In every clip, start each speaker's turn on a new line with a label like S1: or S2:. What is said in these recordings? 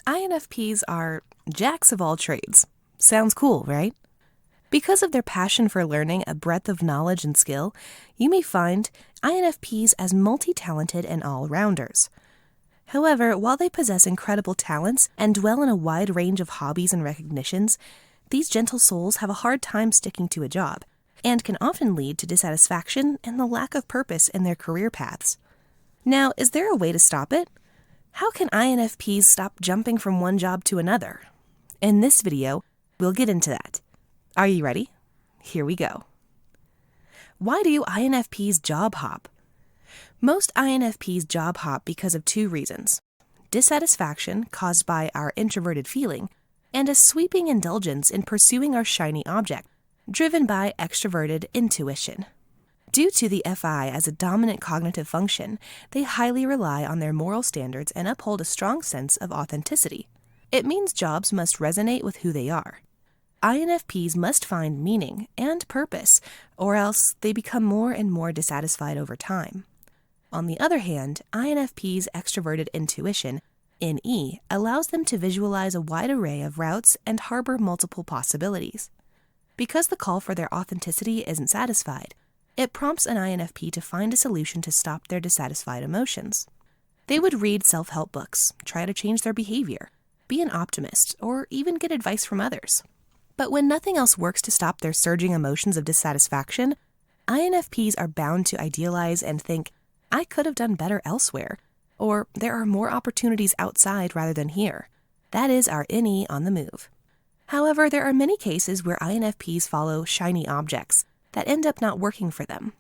S1: INFPs are jacks of all trades. Sounds cool, right? Because of their passion for learning a breadth of knowledge and skill, you may find INFPs as multi-talented and all-rounders. However, while they possess incredible talents and dwell in a wide range of hobbies and recognitions, these gentle souls have a hard time sticking to a job and can often lead to dissatisfaction and the lack of purpose in their career paths. Now, is there a way to stop it? How can INFPs stop jumping from one job to another? In this video, we'll get into that. Are you ready? Here we go. Why do INFPs job hop? Most INFPs job hop because of two reasons: dissatisfaction caused by our introverted feeling, and a sweeping indulgence in pursuing our shiny object, driven by extraverted intuition. Due to the FI as a dominant cognitive function, they highly rely on their moral standards and uphold a strong sense of authenticity. It means jobs must resonate with who they are. INFPs must find meaning and purpose, or else they become more and more dissatisfied over time. On the other hand, INFPs' extroverted intuition, NE, allows them to visualize a wide array of routes and harbor multiple possibilities. Because the call for their authenticity isn't satisfied, it prompts an INFP to find a solution to stop their dissatisfied emotions. They would read self-help books, try to change their behavior, be an optimist, or even get advice from others. But when nothing else works to stop their surging emotions of dissatisfaction, INFPs are bound to idealize and think, I could have done better elsewhere, or there are more opportunities outside rather than here. That is our NE on the move. However, there are many cases where INFPs follow shiny objects that end up not working for them.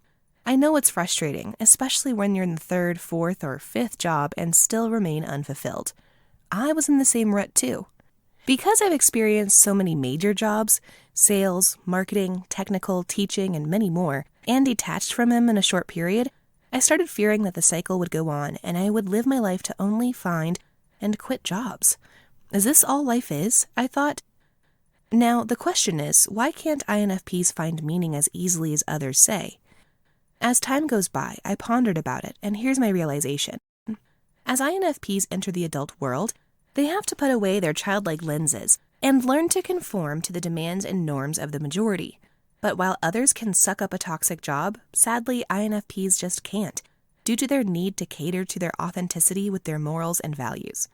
S1: I know it's frustrating, especially when you're in the third, fourth, or fifth job and still remain unfulfilled. I was in the same rut too. Because I've experienced so many major jobs, sales, marketing, technical, teaching, and many more, and detached from them in a short period, I started fearing that the cycle would go on and I would live my life to only find and quit jobs. Is this all life is? I thought. Now, the question is, why can't INFPs find meaning as easily as others say? As time goes by, I pondered about it, and here's my realization. As INFPs enter the adult world, they have to put away their childlike lenses and learn to conform to the demands and norms of the majority. But while others can suck up a toxic job, sadly, INFPs just can't, due to their need to cater to their authenticity with their morals and values.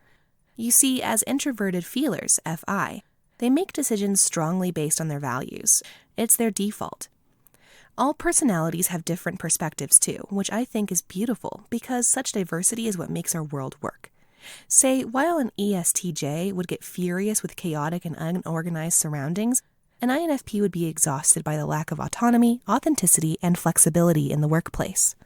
S1: You see, as introverted feelers, FI, they make decisions strongly based on their values. It's their default. All personalities have different perspectives too, which I think is beautiful because such diversity is what makes our world work. Say, while an ESTJ would get furious with chaotic and unorganized surroundings, an INFP would be exhausted by the lack of autonomy, authenticity, and flexibility in the workplace.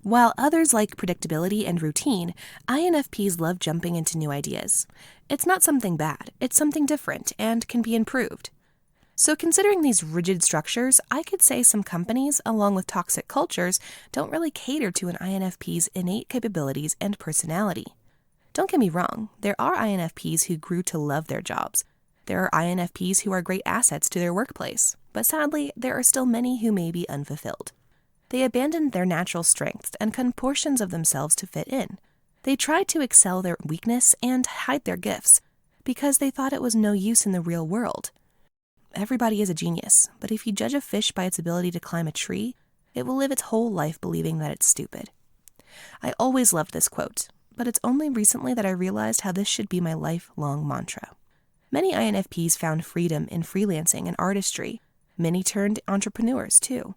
S1: While others like predictability and routine, INFPs love jumping into new ideas. It's not something bad, it's something different and can be improved. So considering these rigid structures, I could say some companies, along with toxic cultures, don't really cater to an INFP's innate capabilities and personality. Don't get me wrong, there are INFPs who grew to love their jobs. There are INFPs who are great assets to their workplace, but sadly, there are still many who may be unfulfilled. They abandoned their natural strengths and cut portions of themselves to fit in. They tried to excel their weakness and hide their gifts because they thought it was no use in the real world. Everybody is a genius, but if you judge a fish by its ability to climb a tree, it will live its whole life believing that it's stupid. I always loved this quote, but it's only recently that I realized how this should be my lifelong mantra. Many INFPs found freedom in freelancing and artistry. Many turned entrepreneurs too.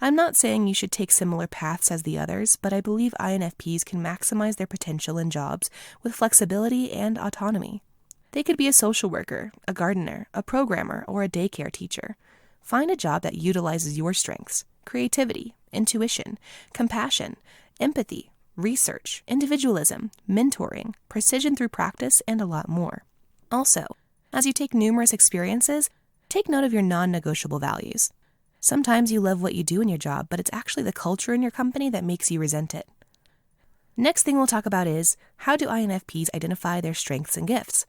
S1: I'm not saying you should take similar paths as the others, but I believe INFPs can maximize their potential in jobs with flexibility and autonomy. They could be a social worker, a gardener, a programmer, or a daycare teacher. Find a job that utilizes your strengths: creativity, intuition, compassion, empathy, research, individualism, mentoring, precision through practice, and a lot more. Also, as you take numerous experiences, take note of your non-negotiable values. Sometimes you love what you do in your job, but it's actually the culture in your company that makes you resent it. Next thing we'll talk about is, how do INFPs identify their strengths and gifts?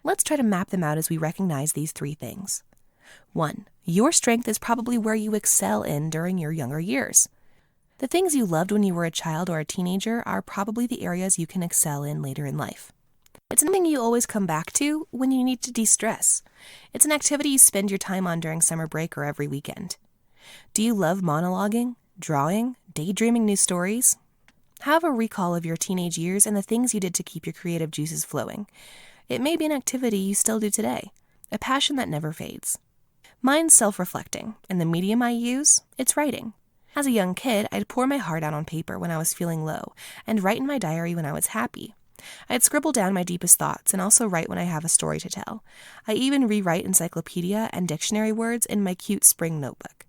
S1: Let's try to map them out as we recognize these three things. 1. Your strength is probably where you excel in during your younger years. The things you loved when you were a child or a teenager are probably the areas you can excel in later in life. It's something you always come back to when you need to de-stress. It's an activity you spend your time on during summer break or every weekend. Do you love monologuing, drawing, daydreaming new stories? Have a recall of your teenage years and the things you did to keep your creative juices flowing. It may be an activity you still do today, a passion that never fades. Mine's self-reflecting, and the medium I use, it's writing. As a young kid, I'd pour my heart out on paper when I was feeling low, and write in my diary when I was happy. I'd scribble down my deepest thoughts and also write when I have a story to tell. I even rewrite encyclopedia and dictionary words in my cute spring notebook.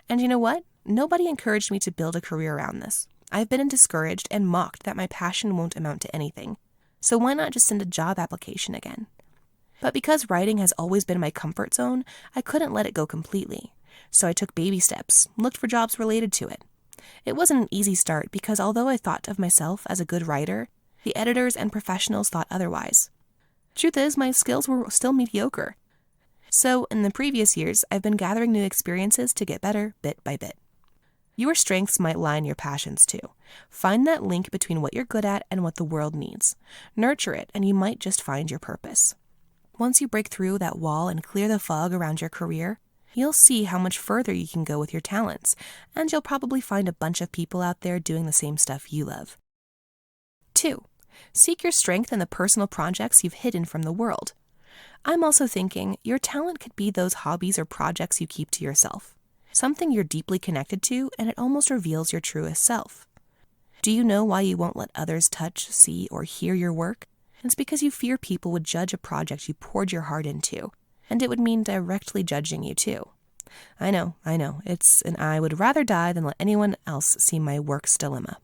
S1: And you know what? Nobody encouraged me to build a career around this. I've been discouraged and mocked that my passion won't amount to anything. So why not just send a job application again? But because writing has always been my comfort zone, I couldn't let it go completely. So I took baby steps, looked for jobs related to it. It wasn't an easy start because although I thought of myself as a good writer, the editors and professionals thought otherwise. Truth is, my skills were still mediocre. So in the previous years, I've been gathering new experiences to get better bit by bit. Your strengths might lie in your passions too. Find that link between what you're good at and what the world needs. Nurture it, and you might just find your purpose. Once you break through that wall and clear the fog around your career, you'll see how much further you can go with your talents, and you'll probably find a bunch of people out there doing the same stuff you love. 2. Seek your strength in the personal projects you've hidden from the world. I'm also thinking your talent could be those hobbies or projects you keep to yourself. Something you're deeply connected to, and it almost reveals your truest self. Do you know why you won't let others touch, see, or hear your work? It's because you fear people would judge a project you poured your heart into, and it would mean directly judging you too. I know, it's an I would rather die than let anyone else see my work's dilemma.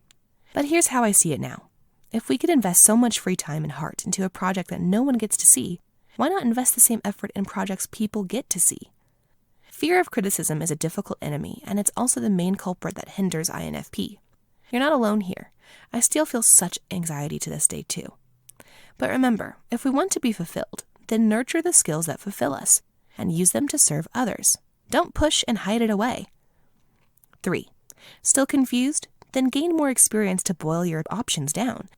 S1: But here's how I see it now. If we could invest so much free time and heart into a project that no one gets to see, why not invest the same effort in projects people get to see? Fear of criticism is a difficult enemy, and it's also the main culprit that hinders INFP. You're not alone here. I still feel such anxiety to this day too. But remember, if we want to be fulfilled, then nurture the skills that fulfill us, and use them to serve others. Don't push and hide it away. 3. Still confused? Then gain more experience to boil your options down.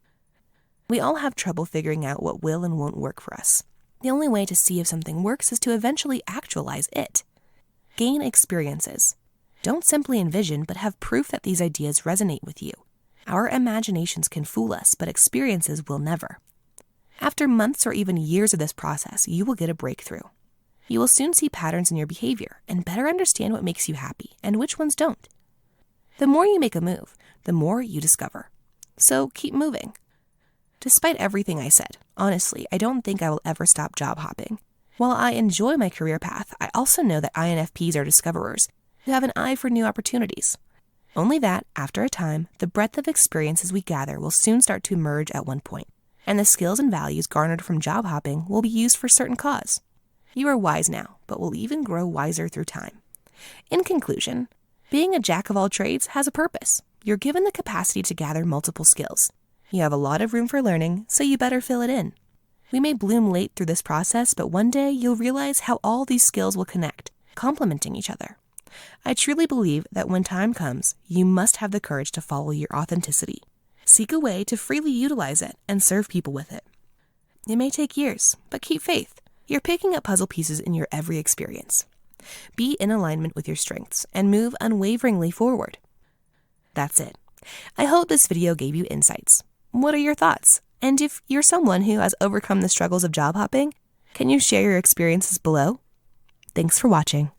S1: We all have trouble figuring out what will and won't work for us. The only way to see if something works is to eventually actualize it. Gain experiences. Don't simply envision, but have proof that these ideas resonate with you. Our imaginations can fool us, but experiences will never. After months or even years of this process, you will get a breakthrough. You will soon see patterns in your behavior and better understand what makes you happy and which ones don't. The more you make a move, the more you discover. So keep moving. Despite everything I said, honestly, I don't think I will ever stop job hopping. While I enjoy my career path, I also know that INFPs are discoverers who have an eye for new opportunities. Only that, after a time, the breadth of experiences we gather will soon start to merge at one point, and the skills and values garnered from job hopping will be used for a certain cause. You are wise now, but will even grow wiser through time. In conclusion, being a jack of all trades has a purpose. You're given the capacity to gather multiple skills. You have a lot of room for learning, so you better fill it in. We may bloom late through this process, but one day you'll realize how all these skills will connect, complementing each other. I truly believe that when time comes, you must have the courage to follow your authenticity. Seek a way to freely utilize it and serve people with it. It may take years, but keep faith. You're picking up puzzle pieces in your every experience. Be in alignment with your strengths and move unwaveringly forward. That's it. I hope this video gave you insights. What are your thoughts? And if you're someone who has overcome the struggles of job hopping, can you share your experiences below? Thanks for watching.